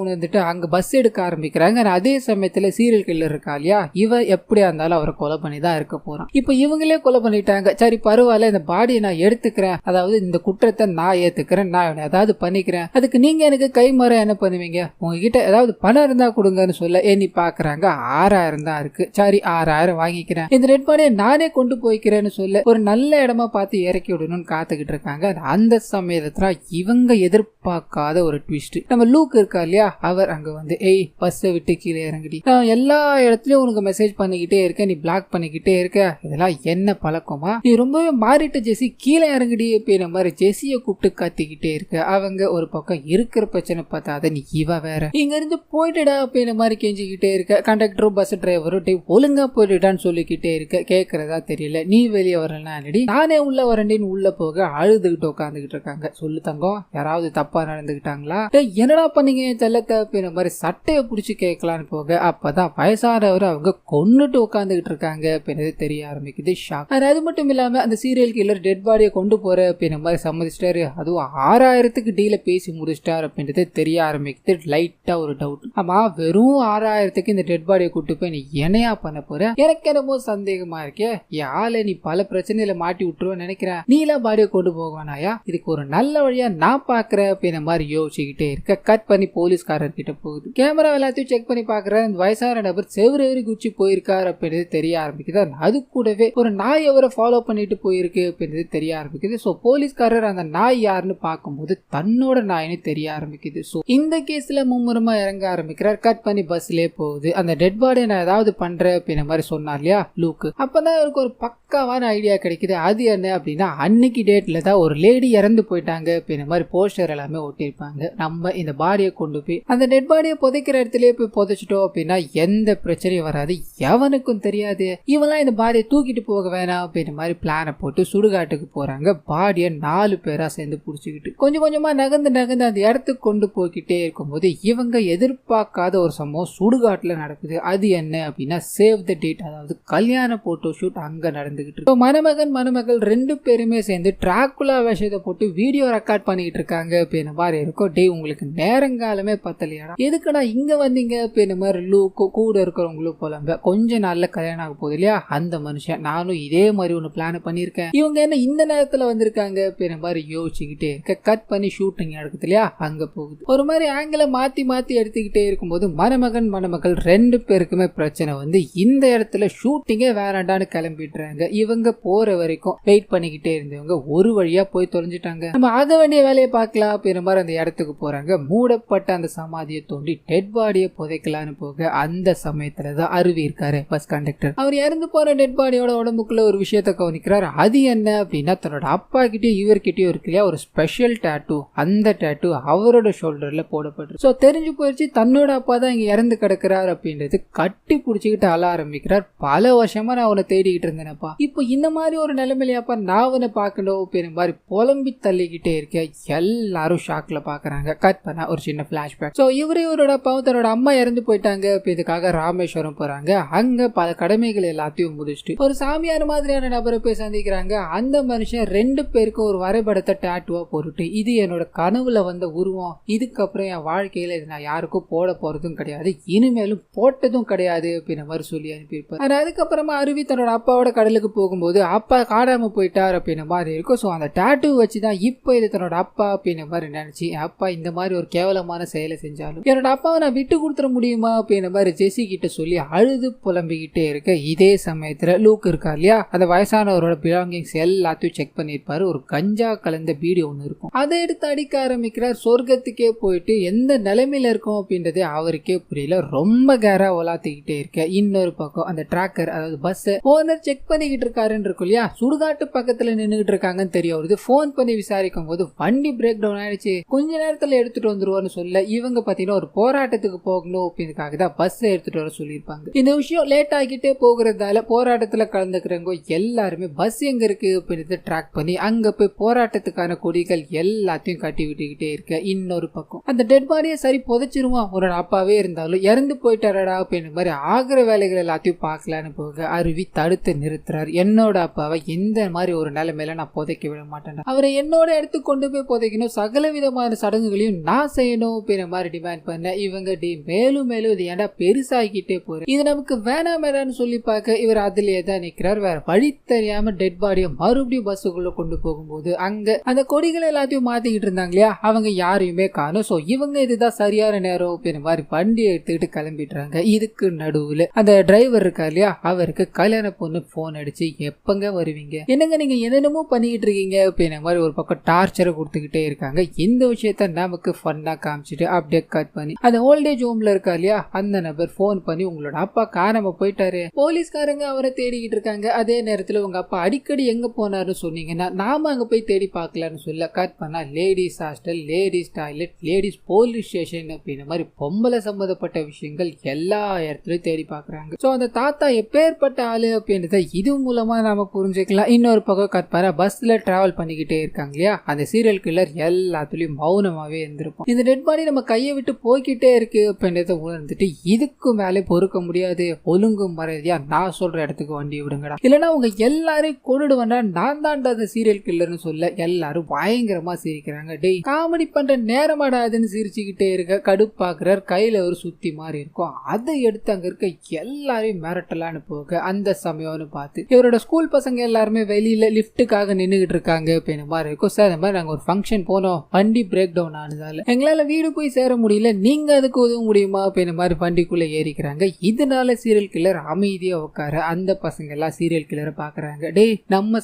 உணர்ந்துட்டு அங்க பஸ் எடுக்க ஆரம்பிக்கிறாங்க. அதே சமயத்துல சீரியல் கில்லர் இருக்கா இல்லையா இவ எப்படியா இருந்தாலும் அவரை கொலை பண்ணி தான் இருக்க போறான். இப்ப இவங்களே கொலை பண்ணிட்டாங்க. சரி பரவாயில்ல இந்த பாடியை நான் எடுத்துக்கிறேன், அதாவது இந்த குற்றத்தை நான் ஏத்துக்கிறேன், நான் ஏதாவது பண்ணிக்கிறேன், அதுக்கு நீங்க எனக்கு கைமாற என்ன பண்ணுவீங்க, உங்ககிட்ட ஏதாவது பணம் இருந்தா கொடுங்கன்னு சொல்ல நீ பாக்குறாங்க 6000 தான் இருக்கு. சரி 6000 வாங்கிக்கிறேன், இந்த ரெட் பாடியை நானே கொண்டு போய்க்கிறேன்னு சொல்ல ஒரு நல்ல இடமா பார்த்து இறக்கி விடணும்னு காத்துக்கிட்டு இருக்காங்க. அந்த சமயத்துல இவங்க எதிர்பார்க்காத ஒரு ட்விஸ்ட். நம்ம லூக் இருக்கா இல்லையா அவர் அங்க வந்து பஸ்ஸை விட்டு கீழே இறங்கிடி, நான் எல்லா இடத்துலயும் உனக்கு மெசேஜ் பண்ணிக்கிட்டே இருக்கேன், நீ பிளாக் பண்ணிக்கிட்டே இருக்க, இதெல்லாம் என்ன பழக்கமா, நீ ரொம்பவே மாறிட்டு ஜெசி கீழே இறங்கிடி அப்படின்ற மாதிரி ஜெசியை கூப்பிட்டு கத்திக்கிட்டே இருக்க. அவங்க ஒரு பக்கம் இருக்கிற பிரச்சனை பார்த்தா அதை நீ இவ வேற இங்க இருந்து போயிட்டுடா அப்படின்ற மாதிரி கெஞ்சிக்கிட்டே இருக்க. கண்டக்டரும் பஸ் டிரைவரும் ஒழுங்கா போயிட்டுடான்னு சொல்லிக்கிட்டே இருக்க. கேட்கறதா தெரியல, நீ வெளியே வரலன்னா நானே உள்ள வரேன்னு உள்ள போக அழுதுகிட்டு உட்காந்துக்கிட்டு இருக்காங்க. சொல்லு தங்கம் யாராவது தப்பா நடந்துகிட்டாங்களா, என்னடா பண்ணீங்க செல்லத்தை அப்படின்ற மாதிரி சட்டையை பிடிச்சி கேட்கலான்னு போக அப்பதான் வயசானவர் அவங்க கொன்னுட்டு உட்காந்துக்கிட்டு இருக்காங்க அப்படின்றது தெரிய ஆரம்பிக்குது. ஷாக். அது மட்டும் இல்லாம அந்த சீரியல் கில்லர் டெட் பாடியை கொண்டு போற அப்படின்ற மாதிரி சம்மதிச்சிட்டாரு, அதுவும் 6000க்கு டீல பேசி முடிச்சிட்டாரு அப்படின்றது தெரிய ஆரம்பிக்குது. லைட்டா ஒரு டவுட், ஆமா வெறும் 6000க்கு இந்த டெட் பாடியை கூட்டு போய் நீ என்னையா பண்ண போற, எனக்கு என்னமோ சந்தேகமா இருக்கே, யாழ நீ பல பிரச்சனையில மாட்டி விட்டுருவேன்னு நினைக்கிறேன், நீலா பாடியை கொண்டு போவானாயா, இதுக்கு ஒரு நல்ல வழியா நான் பாக்குறேன் அப்படின்ற மாதிரி யோசிச்சுக்கிட்டே இருக்க. கட் பண்ணி போலீஸ்காரர் கிட்ட போகுது. கேமரா எல்லாத்தையும் செக் பண்ணி பாக்குற இந்த வயசான நபர் செவரு குச்சி போயிருக்காரு அப்படின்றது தெரிய ஆரம்பிக்குது. அது கூடவே ஒரு நாய் அவரை ஃபாலோ பண்ணிட்டு போயிருக்கு அப்படின்றது தெரிய ஆரம்பிக்குது. சோ போலீஸ்காரர் அந்த நாய் யாருன்னு பார்க்கும்போது தன்னோட நாயின்னு தெரிய ஆரம்பிக்குது. சோ இந்த கேஸ்ல மும்முரமா இறங்க ஆரம்பிக்கிறார். கட் பண்ணி பஸ்லயே போகுது. அந்த டெட் பாடியை நான் ஏதாவது பண்றேன் அப்படின்ற மாதிரி சொன்னார் இல்லையா லூக்கு, அப்பதான் அவருக்கு ஒரு பக்காவான ஐடியா கிடைக்குது. அது என்ன அப்படின்னா அன்னைக்கு டேட்ல தான் ஒரு லேடி இறந்து போயிட்டாங்க அப்படின்ற மாதிரி போஸ்டர் எல்லாமே ஒட்டியிருப்பாங்க. நம்ம இந்த பாடியை கொண்டு போய் அந்த டெட் பாடியை புதைக்கிற இடத்துலயே போய் புதைச்சிட்டோம் அப்படின்னா எந்த பிரச்சனையும் வராது, எவனுக்கும் தெரியாது, இவெல்லாம் இந்த பாடியை தூக்கிட்டு போக வேணாம் அப்படின்ற மாதிரி பிளானை போட்டு சுடுகாட்டுக்கு போறாங்க. பாடியை 4 பேரா சேர்ந்து புடிச்சுக்கிட்டு கொஞ்சம் கொஞ்சமா நகர்ந்து அந்த இடத்துக்கு கொண்டு போய்கிட்டே இருக்கும்போது இவங்க எதிர்பார்க்காத ஒரு சம்பவம் சுடுகாட்டுல நடக்குது. அது என்ன அப்படின்னா சேவ் த டேட், அதாவது கல்யாண போட்டோ ஷூட் அங்க நடந்துகிட்டு. மணமகன் மணமகள் 2 பேருமே சேர்ந்து டிராகுலா வேஷத்தை போட்டு வீடியோ ரெக்கார்ட் பண்ணிட்டு இருக்காங்க அப்படின்ற மாதிரி இருக்கும். டே உங்களுக்கு நேரங்காலமே பத்தலையாடா, எதுக்குடா இங்க வந்தீங்க அப்படின்ற மாதிரி லூக்கு கூட இருக்கிறவங்களும் போலங்க. கொஞ்ச நாள்ல கல்யாணம் ஆக போகுது இல்லையா அந்த மனுஷன், நானும் இதே மாதிரி ஒண்ணு பிளான் பண்ணிருக்கேன், இவங்க என்ன இந்த நேரத்துல வந்திருக்காங்க அப்படின்ற மாதிரி யோசிச்சுக்கிட்டே இருக்க. கட் பண்ணி ஷூட்டிங் நடக்குது இல்லையா அங்க போகுது. ஒரு மாதிரி ஆங்கில மாத்தி எடுத்துக்கிட்டே இருக்கும்போது மணமகன் மணமகள் 2 பேருக்குமே பிரச்சனை வந்து இந்த இடத்துல ஷூட்டிங்கே வேறாண்டான்னு கிளம்பிடுறாங்க. இவங்க போற வரைக்கும் வெயிட் பண்ணிக்கிட்டே இருந்தவங்க ஒரு வழியா போய் தொலைஞ்சிட்டாங்க. நம்ம ஆக வேண்டிய வேலையை பார்க்கலாம் அப்படின்ற மாதிரி அந்த இடத்துக்கு போறாங்க. மூடப்பட்ட அந்த சமாதியை தோண்டி டெட் பாடியை புதைக்கலான்னு போக அந்த சமயத்துலதான் அருவி இருக்காரு பஸ் கண்டக்டர். அவர் இறந்து போற டெட் பாடியோட உடம்புக்குள்ள ஒரு விஷயத்த கவனிக்கிறார். அது என்ன அப்படின்னா தன்னோட அப்பா கிட்டயும் இவர்கிட்டயும் இருக்கு இல்லையா ஒரு ஸ்பெஷல் டாட்டூ, அந்த டாட்டூ அவரோட ஷோல்டர்ல போடப்பட்டு. சோ தெரிஞ்சு போயிடுச்சு தன்னோட அப்பா தான் இங்க இறந்து கிடக்கிறார் அப்படின்றது. கட்டி பிடிச்சிக்கிட்டு அழ ஆரம்பிக்கிறார். பல வருஷமா நான் அவனை தேடிக்கிட்டு இருந்தேனப்பா, இப்போ இந்த மாதிரி ஒரு நிலைமையிலப்பா நான் அவனை பார்க்கணும் அப்படின்ற மாதிரி புலம்பி தள்ளிக்கிட்டே இருக்க. எல்லாரும் ஷாக்ல பாக்குறாங்க. கட் பண்ண ஒரு சின்ன பிளாஷ்பேக். சோ இவரோட அப்பாவும் தன்னோட அம்மா இறந்து போயிட்டாங்க அப்படின்றதுக்காக ராமேஸ்வரம் போறாங்க. அங்க பல கடமைகள் எல்லாத்தையும் முடிச்சுட்டு ஒரு சாமியார் மாதிரியான நபரை போய் சந்திக்கிறாங்க. அந்த மனுஷன் 2 பேருக்கும் ஒரு வரைபடத்தை டாட்டுவா போட்டுட்டு இது என்னோட கனவுல வந்த உருவம், இதுக்கப்புறம் என் வாழ்க்கையில இது நான் யாருக்கும் போட போறதும் கிடையாது, இனிமேலும் போட்டதும் கிடையாது அப்படின்ற மாதிரி சொல்லி அனுப்பியிருப்பார். அதுக்கப்புறமா அருவி தன்னோட அப்பாவோட கடலுக்கு போகும்போது அப்பா காணாம போயிட்டார் அப்படின்ற மாதிரி இருக்கும். ஸோ அந்த டாட்டூ வச்சுதான் இப்போ இது தன்னோட அப்பா அப்படின்ற மாதிரி நினைச்சு அப்பா இந்த மாதிரி ஒரு கேவலமான செயலை செஞ்சாலும் என்னோட அப்பாவை நான் விட்டு கொடுத்துட முடியுமா அப்படின்ற மாதிரி ஜெசி கிட்ட சொல்லி அழுது புலம்பிக்கிட்டே இருக்க. இதே சமயத்துல லூக் இருக்கா இல்லையா அந்த வயசானவரோட பிலாங்கிங்ஸ் எல்லாத்தையும் செக் பண்ணிருப்பாரு. ஒரு கஞ்சா கலந்த பீடி ஒண்ணு இருக்கும், அதை எடுத்து அடிக்க ஆரம்பிக்கிறார். சொர்க்கத்துக்கே போயிட்டு எந்த நிலைமையில இருக்கும் அப்படின்றது அவருக்கே புரியல. ரொம்ப கேரா ஒலாத்திக்கிட்டே இருக்க. இன்னொரு பக்கம் அந்த டிராக்கர் அதாவது பஸ் ஓனர் செக் பண்ணிக்கிட்டு பண்ணிக்கிட்டு இருக்காருன்னு இருக்கும் இல்லையா, சுடுகாட்டு பக்கத்துல நின்றுட்டு இருக்காங்கன்னு தெரிய வருது. போன் பண்ணி விசாரிக்கும் போது வண்டி பிரேக் டவுன் ஆயிடுச்சு, கொஞ்ச நேரத்துல எடுத்துட்டு வந்துருவான்னு சொல்ல இவங்க பாத்தீங்கன்னா ஒரு போராட்டத்துக்கு போகணும் அப்படின்றதுக்காக தான் பஸ் எடுத்துட்டு வர சொல்லியிருப்பாங்க. இந்த விஷயம் லேட் ஆகிட்டே போகிறதால போராட்டத்துல கலந்துக்கிறவங்க எல்லாருமே பஸ் எங்க இருக்கு அப்படின்னு ட்ராக் பண்ணி அங்க போய் போராட்டத்துக்கான கொடிகள் எல்லாத்தையும் கட்டி விட்டுக்கிட்டே இருக்க. இன்னொரு பக்கம் அந்த டெட் பாடியை சரி புதைச்சிருவான், ஒரு அப்பாவே இருந்தாலும் இறந்து போயிட்டாரடா அப்படின்னு மாதிரி ஆகிற வேலைகள் எல்லாத்தையும் பார்க்கலான்னு போக அருவி தடுத்து நிறுத்துறாரு. என்னோட அப்பாவை இந்த மாதிரி ஒரு நிலைமையில நான் புதைக்க விட மாட்டேன், அவரை என்னோட இடத்துக்கு கொண்டு போய் புதைக்கணும், சகல விதமான சடங்குகளையும் நான் செய்யணும் அப்படின்ற மாதிரி டிமாண்ட் பண்ண இவங்க மேலும் மேலும் இது ஏன்டா பெருசாகிக்கிட்டே போற, இது நமக்கு வேணாம் வேணான்னு சொல்லி பார்க்க இவர் அதுலயே தான் நிக்கிறார். வேற வழி தெரியாம டெட் பாடியை மறுபடியும் பஸ்ஸுக்குள்ள கொண்டு போகும்போது அங்க அந்த கொடிகள் எல்லாத்தையும் மாத்திக்கிட்டு இருந்தாங்க இல்லையா, அவங்க யாரையுமே காணும். சோ இவங்க இதுதான் சரியான நேரம் அப்படின்ற மாதிரி வண்டி எடுத்துக்கிட்டு கிளம்பிடுறாங்க. இதுக்கு நடுவுல அந்த டிரைவர் இருக்கா இல்லையா, அவருக்கு கல்யாண பொண்ணு போன் அடிச்சு எப்பங்க வருவீங்க, என்னங்க நீங்க என்னென்னமோ பண்ணிக்கிட்டு இருக்கீங்க அப்படின்ற மாதிரி ஒரு பக்கம் டார்ச்சரை கொடுத்துக்கிட்டே இருக்காங்க. இந்த விஷயத்த நமக்கு ஃபன்னா காமிச்சிட்டு அப்படியே கட் பண்ணி அந்த ஓல்டேஜ் ஹோம்ல இருக்கா இல்லையா, அந்த நபர் போன் பண்ணி உங்களோட அப்பா காணாம போயிட்டாரு, போலீஸ்காரங்க அவரை தேடிக்கிட்டு இருக்காங்க, அதே நேரத்துல உங்க அப்பா அடிக்கடி எங்க போனாருன்னு சொன்னீங்கன்னா நாம அங்க போய் தேடி பார்க்கலான்னு சொல்ல கட் பண்ணா ladies hostel, ladies toilet, ladies police station அப்படின்ற மாதிரி பொம்பளை சம்பந்தப்பட்ட விஷயங்கள் எல்லா இடத்துலயும் தேடி பாக்குறாங்க. சோ அந்த தாத்தா எப்பேற்பட்ட ஆளு அப்படின்றத இது மூலமா நாம புரிஞ்சுக்கலாம். இன்னொரு பக்கம் கட் பண்ண பஸ்ல டிராவல் பண்ணிக்கிட்டே இருக்காங்க இல்லையா, அந்த சீரியல் கில்லர் எல்லாத்துலயும் மௌனமாவே இருந்திருக்கும். இந்த டெட் பாடி நம்ம கையை விட்டு போய்கிட்டே இருக்கு அப்படின்றத உணர்ந்துட்டு இதுக்கு மேலே பொறுக்க முடியாது, ஒழுங்கு மரியாதையா நான் சொல்ற இடத்துக்கு வண்டி விடுங்கடா, இல்லைன்னா உங்க எல்லாரையும் கொண்டுடுவேன்டா, நான் தான்டா அந்த சீரியல் கில்லர்னு சொல்ல எல்லாரும் பயங்கரமா சிரிக்கிறாங்க. டேய் காமெடி பண்ற நேரமாடாதுன்னு சிரிச்சுக்கிட்டே இருக்க கடுப்பாக்குறார். கையில ஒரு சுத்தி மாதிரி இருக்கும், அதை எடுத்து அங்க இருக்க எல்லாரையும் மிரட்டலான்னு போக அந்த சமயம்னு பார்த்து இவரோட ஸ்கூல் பசங்க எல்லாருமே வெளியில லிப்டுக்காக நின்றுகிட்டு இருக்காங்க அப்படின்னு மாதிரி இருக்கும். சார் இந்த மாதிரி நாங்க ஒரு ஃபங்க்ஷன் போனோம், வண்டி பிரேக் டவுன் ஆனதால எங்களால வீடு போய் சேர முடியல, நீங்க அதுக்கு உதவ முடியுமா அப்படின்னு மாதிரி வண்டிக்குள்ள ஏறிக்கிறாங்க. இதனால சீரியல் கில்லர் அமைதியா உட்கார அந்த பசங்க எல்லாம் சீரியல் கில்லரை பாக்குறாங்க. டேய் நம்ம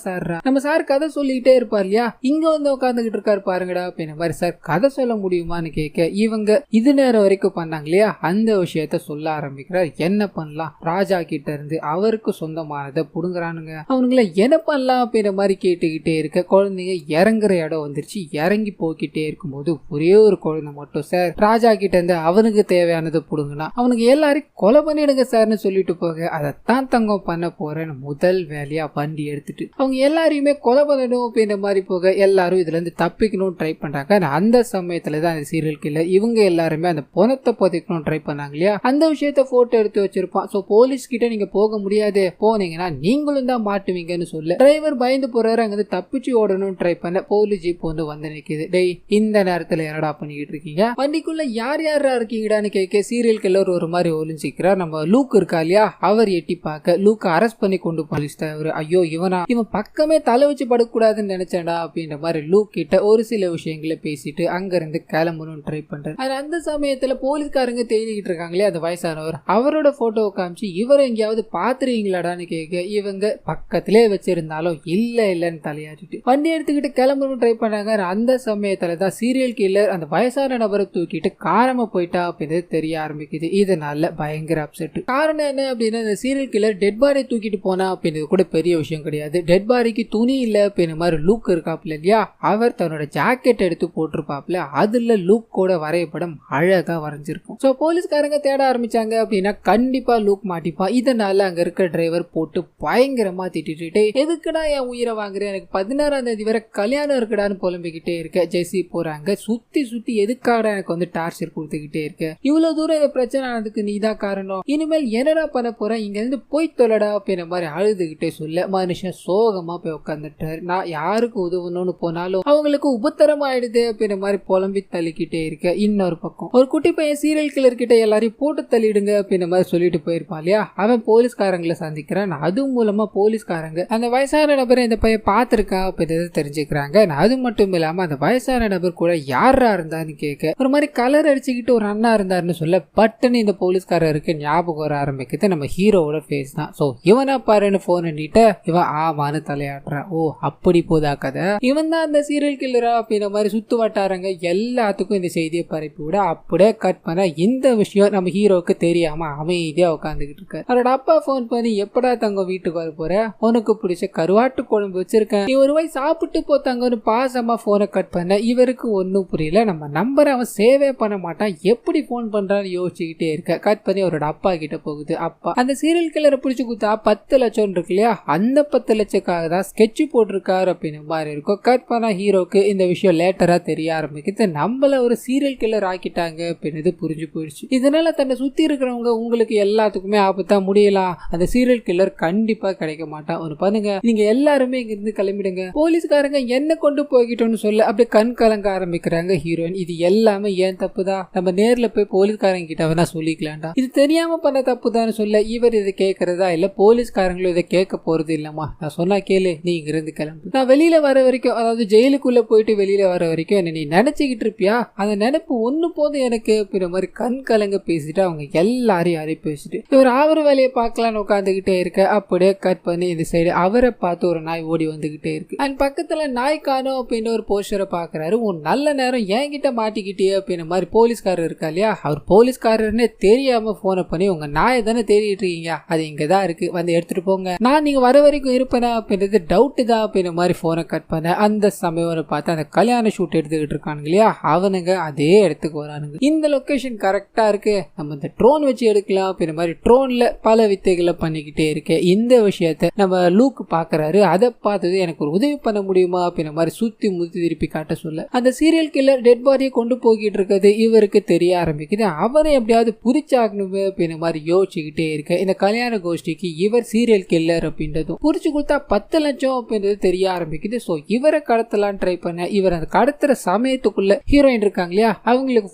சார் கதை சொல்லிக்கிட்டே இருப்பார் இல்லையா, இங்க வந்து உட்காந்துக்கிட்டு இருக்காரு பாருங்கடா அப்படின்னு மாதிரி. சார் கதை சொல்ல முடியுமான்னு கேட்க இவங்க இது நேரம் வரைக்கும் பண்ணாங்க இல்லையா அந்த விஷயத்த சொல்ல ஆரம்பிக்கிறார். என்ன பண்ணலாம், ராஜா கிட்ட இருந்து அவருக்கு சொந்தமானதை புடுங்குறானுங்க, அவனுங்கள என்ன பண்ணலாம் அப்படின்ற மாதிரி கேட்டுக்கிட்டே இருக்க குழந்தைங்க இறங்குற இடம் வந்துருச்சு. இறங்கி போய்கிட்டே இருக்கும்போது ஒரே ஒரு குழந்தை மட்டும் சார் ராஜா கிட்ட இருந்து அவனுக்கு தேவையானதை புடுங்குனா அவனுக்கு எல்லாரையும் கொலை பண்ணிடுங்க சார்னு சொல்லிட்டு போக அதைத்தான் தங்கம் பண்ண போறேன்னு முதல் வேலையா வண்டி எடுத்துட்டு அவங்க எல்லாரையுமே கொலை பண்ணணும் அப்படின்ற மாதிரி போக எல்லாரும் இதுல இருந்து தப்பிக்கணும் ட்ரை பண்றாங்க. அந்த சமயத்துலதான் அந்த சீரியல் கில்லர் இவங்க எல்லாருமே அந்த பணத்தை புதைக்கணும் ட்ரை பண்ணாங்க இல்லையா, அந்த விஷயத்த போட்டோ எடுத்து வச்சிருப்பான். சோ போலீஸ் கிட்ட நீங்க போக முடியாது, போனீங்கன்னா நீங்களும் தான் மாட்டுவீங்கன்னு சொல்ல டிரைவர் பயந்து போறாரு. அங்க தப்பிச்சு ஓடணும் ட்ரை பண்ண போலீஸ் ஜீப் வந்து நிக்குது. டேய் இந்த நேரத்துல என்னடா பண்ணிக்கிட்டு இருக்கீங்க, வண்டிக்குள்ள யார் யாரா இருக்கீங்கடான்னு கேட்க சீரியல் கில்லர் ஒரு மாதிரி ஒளிஞ்சிக்கிறார். நம்ம லூக் இருக்கா இல்லையா, அவர் எட்டி பார்க்க லூக் அரெஸ்ட் பண்ணி கொண்டு போலீஸ் டிரைவர் ஐயோ இவன் பக்கமே தலை வச்சு படக்கூடாதுன்னு நினைச்சேன்டா அப்படின்ற மாதிரி லூக் கிட்ட ஒரு சில விஷயங்களை பேசிட்டு அங்க இருந்து கிளம்பணும் ட்ரை பண்றாரு. அந்த சமயத்துல போலீஸ்காரங்க தேடிக்கிட்டு இருக்காங்களே அந்த வயசானவர், அவரோட போட்டோ காமிச்சு இவரை எங்கேயாவது பாத்துறீங்களாடான்னு கேட்க இவங்க பக்கத்திலே வச்சிருந்தாலும் இல்லன்னு தலையாட்டிட்டு வண்டி எடுத்துக்கிட்டு கிளம்பணும் ட்ரை பண்ணாங்க. அந்த சமயத்துலதான் சீரியல் கில்லர் அந்த வயசான நபரை தூக்கிட்டு காரமா போயிட்டா அப்படின்றது தெரிய ஆரம்பிக்குது. இதனால பயங்கர அப்செட். காரணம் என்ன அப்படின்னா இந்த சீரியல் கில்லர் டெட் பாடி தூக்கிட்டு போனா அப்படின்றது கூட பெரிய விஷயம் கிடையாது. டெட் பாடிக்கு துணி இல்ல அப்படின்ற மாதிரி லூக் இருக்காப்ல இல்லையா, அவர் தன்னோட ஜாக்கெட் எடுத்து போட்டிருப்பாப்ல, அதுல லூக் கூட வரைபடம் அழகா வரைஞ்சிருக்கும். சோ போலீஸ்காரங்க தேட ஆரம்பிச்சாங்க அப்படின்னா கண்டிப்பா லூக் மாட்டிப்பான். இதனால அங்க இருக்க டிரைவர் போட்டு பயங்கரமா திட்டிட்டு எதுக்குடா என் உயிரை வாங்குறேன், எனக்கு 16ஆம் தேதி வரை கல்யாணம் இருக்குடான்னு புலம்பிக்கிட்டே இருக்க. ஜெசி போறாங்க, சுத்தி எதுக்காக எனக்கு வந்து டார்ச்சர் கொடுத்துக்கிட்டே இருக்க, இவ்வளவு தூரம் இந்த பிரச்சனை ஆனதுக்கு நீதான் காரணம், இனிமேல் என்னடா பண்ண போறேன், இங்க இருந்து போய் தொலைடா அப்படின்ற மாதிரி அழுதுகிட்டே சொல்ல மனுஷன் சோகமா போய் உட்காந்துட்டாரு. நான் யாருக்கு உதவணும்னு போனாலும் அவங்களுக்கு உபத்திரம் ஆயிடுது அப்படின்ற மாதிரி புலம்பி தள்ளிக்கிட்டே இருக்க. இன்னொரு பக்கம் ஒரு குட்டி பையன் சீரியல் கில்லர் கிட்ட எல்லாரையும் போட்டு தள்ளிடுங்க அப்படின்ற மாதிரி சொல்லிட்டு போயிருப்பான் இல்லையா, அவன் போலீஸ்காரங்களை சந்திக்கிறான். அது மூலமா போலீஸ்காரங்க அந்த வயசான நபரை இந்த பையன் பார்த்திருக்கா அப்படின்றத தெரிஞ்சுக்கிறாங்க. அது மட்டும் இல்லாம அந்த வயசான நபர் கூட யாரா இருந்தான்னு கேட்க ஒரு மாதிரி கலர் அடிச்சுக்கிட்டு ஒரு அண்ணா இருந்தாருன்னு சொல்ல பட்டுன்னு இந்த போலீஸ்காரருக்கு ஞாபகம் வர ஆரம்பிக்குது நம்ம ஹீரோவோட ஃபேஸ் தான். சோ இவனா பாருன்னு போன் பண்ணிட்டு இவன் ஆமான்னு தலையாடுறான். ஓ அப்படி போதா கதை, இவன் தான் அந்த சீரியல் கில்லரா அப்படின்ற மாதிரி சுத்து வட்டாரங்க எல்லாத்துக்கும் இந்த செய்தியை பரப்பி விட அப்படியே கட் பண்ண இந்த விஷயம் நம்ம ஹீரோக்கு தெரியாம அமைதியா உட்காந்துக்கிட்டு இருக்காரு. அவரோட அப்பா போன் பண்ணி எப்படா தங்க வீட்டுக்கு பாரு போற, உனக்கு பிடிச்ச கருவாட்டு குழம்பு வச்சிருக்கேன், நீ ஒரு வாய் சாப்பிட்டு போத்தாங்கன்னு பாசமா போனை கட் பண்ண. இவருக்கு ஒன்னும் புரியல, நம்ம நம்பரை அவன் சேவே பண்ண மாட்டான், எப்படி போன் பண்றான்னு யோசிச்சுக்கிட்டே இருக்க. கட் பண்ணி அவரோட அப்பா கிட்ட போகுது. அப்பா அந்த சீரியல் கில்லரை பிடிச்சு கொடுத்தா 10 லட்சம் இருக்கு இல்லையா, அந்த 10 லட்சக்காக தான் ஸ்கெட்ச் போட்டிருக்காரு அப்படின்னு மாதிரி இருக்கும். கட் பண்ணா ஹீரோக்கு இந்த விஷயம் லேட்டரா தெரிய ஆரம்பிக்குது. நம்மள ஒரு சீரியல் கில்லர் ஆக்கிட்டாங்க அப்படின்னு புரிஞ்சு போயிடுச்சு. இதனால தன்னை சுத்தி இருக்கிறவங்க உங்களுக்கு எல்லாத்துக்குமே ஆபத்தா முடியலாம், அந்த சீரியல் கில்லர் கண்டிப்பா கிடைக்க மாட்டான். ஒரு பண்ணுங்க, நீங்க எல்லாருமே இங்க இருந்து கிளம்பிடுங்க, போலீஸ்காரங்க என்ன கொண்டு போய்கிட்டோம்னு சொல்ல அப்படியே கண் கலங்க ஆரம்பிக்கிறாங்க ஹீரோயின். இது எல்லாமே ஏன் தப்புதான், நம்ம நேர்ல போய் போலீஸ்காரங்க கிட்ட வேணா சொல்லிக்கலாம்டா, இது தெரியாம பண்ண தப்புதான்னு சொல்ல இவர் இதை கேட்கறதா இல்ல, போலீஸ்காரங்களும் இதை கேட்க போறது இல்லம்மா, நான் சொன்னா கேளு, நீ இங்க இருந்து கிளம்பு, நான் வெளியில வர வரைக்கும், அதாவது ஜெயிலுக்குள்ள போயிட்டு வெளியில வர வரைக்கும் என்ன நீ நினைச்சுக்கிட்டு இருப்பியா, அந்த நினைப்பு ஒண்ணு போதும் எனக்கு அப்படின்ற மாதிரி கண் கலங்க பேசிட்டு அவங்க எல்லாரையும் அனுப்பி வச்சுட்டு இவர் அவர் வேலையை பார்க்கலான்னு உட்காந்துக்கிட்டே இருக்க. அப்படியே கட் பண்ணி இந்த சைடு அவரை பார்த்து ஒரு நாய் ஓடி வந்துகிட்டே இருக்கு. அண்ட் பக்கத்துல நாய் காணோம் அப்படின்னு ஒரு போஸ்டரை பாக்குறாரு. உன் நல்ல நேரம் என்கிட்ட மாட்டிக்கிட்டே அப்படின்ற மாதிரி போலீஸ்காரர் இருக்கா இல்லையா, அவர் போலீஸ்காரர்னே தெரியாம போனை பண்ணி உங்க நாயை தானே தேடிட்டு இருக்கீங்க, அது இங்கதான் இருக்கு, வந்து எடுத்துட்டு போங்க, நான் நீங்க வர வரைக்கும் இருப்பேனா அப்படின்றது டவுட் தான் அப்படின்ற மாதிரி போனை கட் பண்ண. அந்த சமயம் பார்த்து அந்த கல்யாண ஷூட் எடுத்துக்கிட்டு இருக்கானுங்க இல்லையா, அவனுங்க அதே இடத்துக்கு வரானுங்க. இந்த லொகேஷன் கரெக்டா இருக்கு, நம்ம இந்த ட்ரோன் வச்சு எடுக்கலாம் அப்படின்ற மாதிரி ட்ரோன்ல பல வித்தைகளை பண்ணிக்கிட்டே இருக்கு. இந்த விஷயத்த நம்ம லூக் பாக்குறாரு. அதை பார்த்தது எனக்கு ஒரு உதவி பண்ண முடியுமா அப்படின்ற மாதிரி சுத்தி முத்தி திருப்பி காட்ட சொல்ல அந்த சீரியல் கில்லர் டெட் பாடியை கொண்டு போய்கிட்டு இருக்கிறது இவருக்கு தெரிய ஆரம்பிக்குது. அவரை எப்படியாவது புரிச்சாகணுமே அப்படின்ற மாதிரி யோசிச்சுக்கிட்டே இருக்க. இந்த கல்யாண கோஷ்டிக்கு இவர் சீரியல் கில்லர் அப்படின்றதும் புரிச்சு கொடுத்தா 10 லட்சம் அப்படின்றது தெரிய ஆரம்பிக்குது. சோ இவரை கடத்தலாம் ட்ரை பண்ண இவர் அந்த கடத்துற சமயத்துக்குள்ள ஹீரோயின் இருக்காங்க இல்லையா, அவங்களுக்கு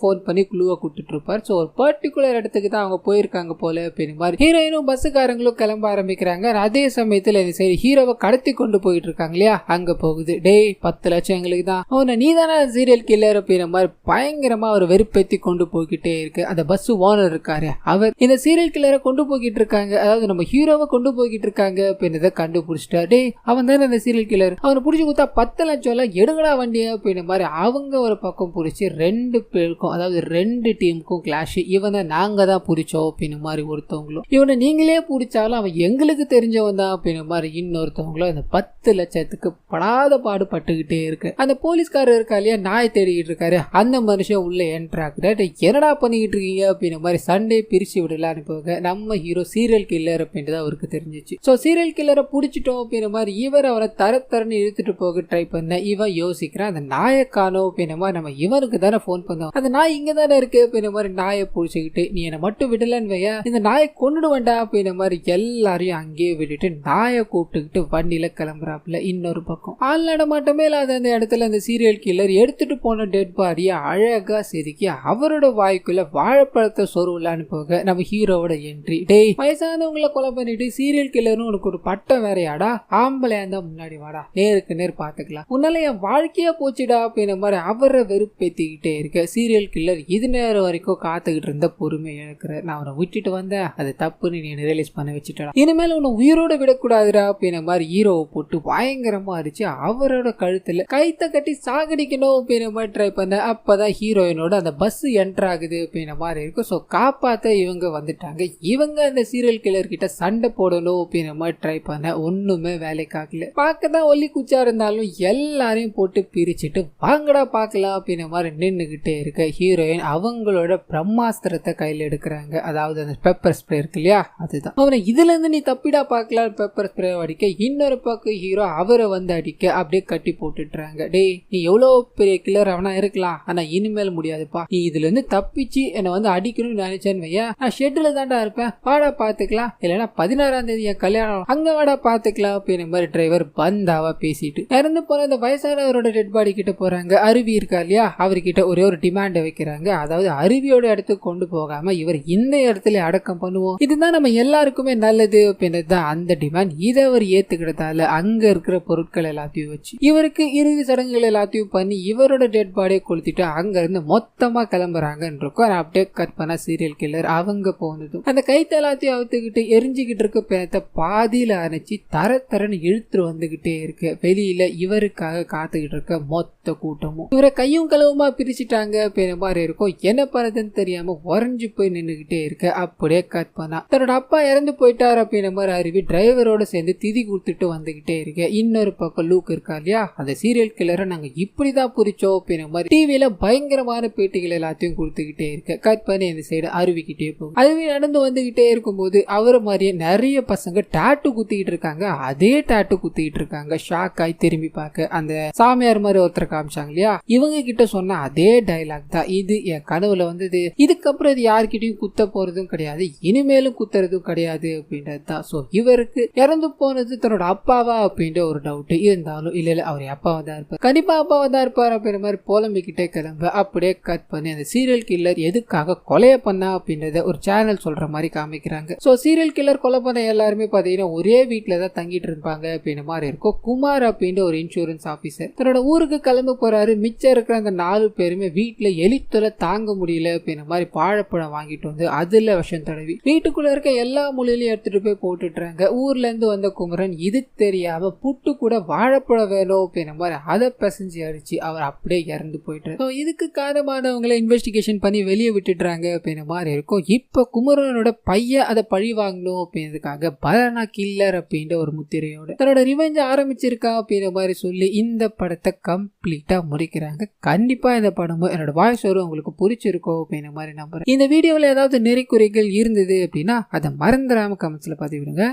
போன் பண்ணி குழுவை கூட்டிட்டு இருப்பார். சோ ஒரு பர்டிகுலர் இடத்துக்கு தான் அவங்க போயிருக்காங்க போல அப்படின்னு மாதிரி ஹீரோயினும் பஸ்ஸுக்காரங்களும் கிளம்ப ஆரம்பிக்கிறாங்க. அதே சமயத்துல இந்த சைடு ஹீரோவை கடத்தி கொண்டு போயிட்டு இருக்காங்க இல்லையா, அங்க போகுது. டேய் 10 லட்சம் எங்களுக்கு தான், அவனை நீ தானே சீரியல் கில்லர் அப்படின்ற மாதிரி பயங்கரமா அவர் வெறுப்பேத்தி கொண்டு போய்கிட்டே இருக்கு. அந்த பஸ் ஓனர் இருக்காரு, அவர் இந்த சீரியல் கில்லரை கொண்டு போய்கிட்டு இருக்காங்க, அதாவது நம்ம ஹீரோவை கொண்டு போய்கிட்டு இருக்காங்க அப்படின்றத கண்டுபிடிச்சிட்டா. டேய் அவன் தானே அந்த சீரியல் கில்லர், அவனை பிடிச்சி கொடுத்தா 10 லட்சம் எல்லாம் எடுங்கடா வண்டியா அப்படின்ற மாதிரி அவங்க ஒரு பக்கம் புடிச்சு 2 பேருக்கும், அதாவது 2 டீமுக்கும் கிளாஷ். இவனை நாங்க தான் புடிச்சோம் அப்படின்னு மாதிரி ஒருத்தவங்களும், இவனை நீங்களே பிடிச்சாலும் அவன் எங்களுக்கு தெரிஞ்சவன் தான் அப்படின்னு மாதிரி இன்னொருத்தவங்களும் இந்த 10 லட்சத்துக்கு படாத பாடு பட்டுக்கிட்டே இருக்கு. அந்த போலீஸ்காரர் இருக்கா இல்லையா, நாய் தேடிக்கிட்டு இருக்காரு, அந்த மனுஷன் உள்ள என்ட்ராக்குற. என்னடா பண்ணிக்கிட்டு இருக்கீங்க அப்படின்னு மாதிரி சண்டே பிரிச்சு விடலான்னு போக நம்ம ஹீரோ சீரியல் கில்லர் அப்படின்றது அவருக்கு தெரிஞ்சிச்சு. சோ சீரியல் கில்லரை பிடிச்சிட்டோம் அப்படின்ற மாதிரி இவர் அவரை தரன்னு இழுத்துட்டு போக ட்ரை பண்ண இவன் யோசிக்கிறான், அந்த நாயை காணோம் அப்படின்ற மாதிரி நம்ம இவனுக்கு தானே போன் பண்ணோம், அந்த நாய் இங்க தானே இருக்கு அப்படின்ற மாதிரி நாயை பிடிச்சிக்கிட்டு நீ என்னை மட்டும் விடலன்னு வையா, இந்த நாயை கொண்டுடு வேண்டா அப்படின்ற மாதிரி எல்லாரையும் அங்கேயே விட்டுட்டு நாயை கூப்பிட்டுக்கிட்டு வண்டியில கிளம்புறாப்புல. இன்னொரு பக்கம் ஆள் நடமாட்டமே இல்லாத அந்த இடத்துல அந்த சீரியல் கில்லர் எடுத்துட்டு போன டெட் பாடியை அழகா செதுக்கி அவரோட வாய்க்குள்ள வாழைப்பழத்தை சொருவலான்னு போக நம்ம ஹீரோவோட என்ட்ரி. டேய் வயசானவங்களை கொலை பண்ணிட்டு சீரியல் கில்லர்னு உனக்கு ஒரு பட்டம் வேறையாடா, ஆம்பளையா இருந்தா முன்னாடி வாடா, நேருக்கு நேர் பாத்துக்கலாம், உன்னால என் வாழ்க்கையா போச்சுடா அப்படின்ற மாதிரி அவரை வெறுப்பேத்திக்கிட்டே இருக்க. சீரியல் கில்லர் இது நேரம் வரைக்கும் காத்துக்கிட்டு இருந்த பொறுமை இழக்கிற. நான் அவனை விட்டுட்டு வந்தேன், அது தப்புன்னு நீ ரியலைஸ் பண்ண வச்சுட்டா, இனிமேல் உன்னை உயிரோட விடக்கூடாதுடா அப்படின்ற மாதிரி ஹீரோவை போட்டு பயங்கரமா அடிச்சு அவரோட கழுத்துல கைத்த கட்டி சாகடிக்கணும் அப்படின்ற மாதிரி ட்ரை பண்ண. அப்பதான் ஹீரோயினோட அந்த பஸ் என்டர் ஆகுது அப்படின்ற மாதிரி இருக்கும். சோ காப்பாத்த இவங்க வந்துட்டாங்க. இவங்க அந்த சீரியல் கில்லர் கிட்ட சண்டை போடணும் அப்படின்ற மாதிரி ட்ரை பண்ண ஒண்ணுமே வேலைக்காகல. பார்க்கதான் ஒல்லி குச்சா இருந்தாலும் எல்லாரையும் போட்டு பிரிச்சுட்டு வாங்கடா பாக்கலாம் அப்படின்ற மாதிரி நின்னுகிட்டே இருக்க ஹீரோயின் அவங்களோட பிரம்மாஸ்திரத்தை கையில எடுக்கிறாங்க. அதாவது அந்த பெப்பர் ஸ்ப்ரே இருக்கு இல்லையா, அதுதான். அவனை இதுல இருந்து நீ தப்பிடா பாக்கலாம் பெப்பர் ஸ்ப்ரே அடிக்க, இன்னொரு பக்கம் ஹீரோ அவரை வந்து அடிக்க அப்படியே கட்டி போட்டுட்டுறாங்க. டேய் நீ எவ்வளவு பெரிய கில்லர் அவனா இருக்கலாம், ஆனா இனிமேல் முடியாதுப்பா, நீ இதுல இருந்து தப்பிச்சு என்னை வந்து அடிக்கணும்னு நினைச்சேன்னு வையா, நான் ஷெட்ல தாண்டா இருப்பேன், வாடா பாத்துக்கலாம், இல்லைன்னா 16ஆம் தேதி என் கல்யாணம், அங்க வாடா பாத்துக்கலாம் அப்படின்ற மாதிரி டிரைவர் பந்தாவா பேசிட்டு இறந்து போன இந்த வயசானவரோட டெட் பாடி கிட்ட போறாங்க. அருவி இருக்கா இல்லையா, அவர்கிட்ட ஒரே ஒரு டிமாண்ட் வைக்கிறாங்க. அதாவது அருவியோட இடத்துக்கு கொண்டு போகாம இவர் இந்த இடத்துல அடக்கம் பண்ணுவோம், இதுதான் நம்ம எல்லாருக்குமே நல்லது அப்படின்றது அந்த டிமாண்ட். இதை அவர் ஏத்துக்கிட்டதால அங்க இருக்கிற பொருட்கள் எல்லாத்தையும் வச்சு இவருக்கு இறுதி சடங்குகள் எல்லாத்தையும் பண்ணி இவரோட டெட் பாடியை கொளுத்திட்டு அங்க இருந்து மொத்தமா கிளம்புறாங்கன்னு இருக்கும். அப்படியே கட் பண்ண சீரியல் கில்லர் அவங்க போனதும் அந்த கைத்த எல்லாத்தையும் அவுத்துக்கிட்டு எரிஞ்சுக்கிட்டு இருக்க பேத்த பாதியில அணைச்சி தரன்னு இழுத்துட்டு வந்துகிட்டே இருக்கு. வெளியில இவருக்காக காத்துக்கிட்டு இருக்க மொத்த மொத்த கூட்டமும் இவரை கையும் களவுமா பிரிச்சுட்டாங்க அப்படின்ற மாதிரி இருக்கும். என்ன பண்றதுன்னு தெரியாம உறைஞ்சு போய் நின்றுகிட்டே இருக்க. அப்படியே கட் பண்ணா தன்னோட அப்பா இறந்து போயிட்டாரு அப்படின்ற மாதிரி அறிவி டிரைவரோட சேர்ந்து திதி கொடுத்துட்டு வந்துகிட்டே இருக்கு. இன்னொரு பக்கம் லூக் இருக்கா இல்லையா, அந்த சீரியல் கில்லரை நாங்க இப்படிதான் புரிச்சோம் அப்படின்ற மாதிரி டிவியில பயங்கரமான பேட்டிகள் எல்லாத்தையும் கொடுத்துக்கிட்டே இருக்கு. கட் பண்ணி இந்த சைடு அருவிக்கிட்டே போகும். அருவி நடந்து வந்துகிட்டே இருக்கும்போது அவரை மாதிரியே நிறைய பசங்க டாட்டு குத்திக்கிட்டு இருக்காங்க. அதே டாட்டு குத்திக்கிட்டு இருக்காங்க. ஷாக் ஆகி திரும்பி பார்க்க அந்த சாமியார் மாதிரி ஒருத்தர் காமிச்சாங்க இல்லையா, இவங்க கிட்ட சொன்ன அதே டைலாக் தான் இது என் கனவுல வந்தது, இதுக்கப்புறம் இது யார்கிட்டயும் குத்த போறதும் கிடையாது, இனிமேலும் குத்துறதும் கிடையாது அப்படின்றது தான். சோ இவருக்கு இறந்து போனது தன்னோட அப்பாவா அப்படின்ற ஒரு டவுட் இருந்தாலும் இல்ல அவர் அப்பாவா தான் இருப்பார், கண்டிப்பா அப்பாவா தான் இருப்பார் அப்படின்ற மாதிரி புலம்பிக்கிட்டே கிளம்ப. அப்படியே கட் பண்ணி அந்த சீரியல் கில்லர் எதுக்காக கொலைய பண்ணா அப்படின்றத ஒரு சேனல் சொல்ற மாதிரி காமிக்கிறாங்க. சோ சீரியல் கில்லர் கொலை பண்ண எல்லாருமே பாத்தீங்கன்னா ஒரே வீட்டுல தான் தங்கிட்டு இருப்பாங்க அப்படின்ற மாதிரி இருக்கும். குமார் அப்படின்ற ஒரு இன்சூரன்ஸ் ஆபீசர் தன்னோட ஊருக்கு கிளம்ப போறாரு. மிச்சம் இருக்கிற அந்த 4 பேருமே வீட்டுல எலித்தொலை தாங்க முடியல அப்படின்ற மாதிரி வாழைப்பழம் வாங்கிட்டு வந்து அதுல விஷம் தடவி வீட்டுக்குள்ள இருக்க எல்லா மூலையிலையும் எடுத்துட்டு போய் போட்டுட்டுறாங்க. ஊர்ல இருந்து வந்த குமரன் இது தெரியாம புட்டு கூட வாழைப்பழம் வேணும் அப்படின்ற மாதிரி அதை பிசைஞ்சு அடிச்சு அவர் அப்படியே இறந்து போயிட்டு. இதுக்கு காரணமானவங்களை இன்வெஸ்டிகேஷன் பண்ணி வெளியே விட்டுடுறாங்க அப்படின்ற மாதிரி இருக்கும். இப்ப குமரனோட பையன் அதை பழி வாங்கணும் அப்படின்றதுக்காக பலனா கில்லர் அப்படின்ற ஒரு முத்திரையோட தன்னோட ரிவெஞ்ச் ஆரம்பிச்சிருக்கா அப்படின்ற மாதிரி சொல்லி இந்த படத்தை கம்ப்ளீட்டா முடிக்கிறாங்க. கண்டிப்பா இந்த படமும் என்னோட வாய்ஸ் வரும் உங்களுக்கு பிடிச்சிருக்கோம் அப்படின்ற மாதிரி நம்புறேன். இந்த வீடியோவில் ஏதாவது நெறிக்குறைகள் இருந்தது அப்படின்னா அதை மறந்துடாம கமெண்ட்ஸ்ல பதிவிடுங்க.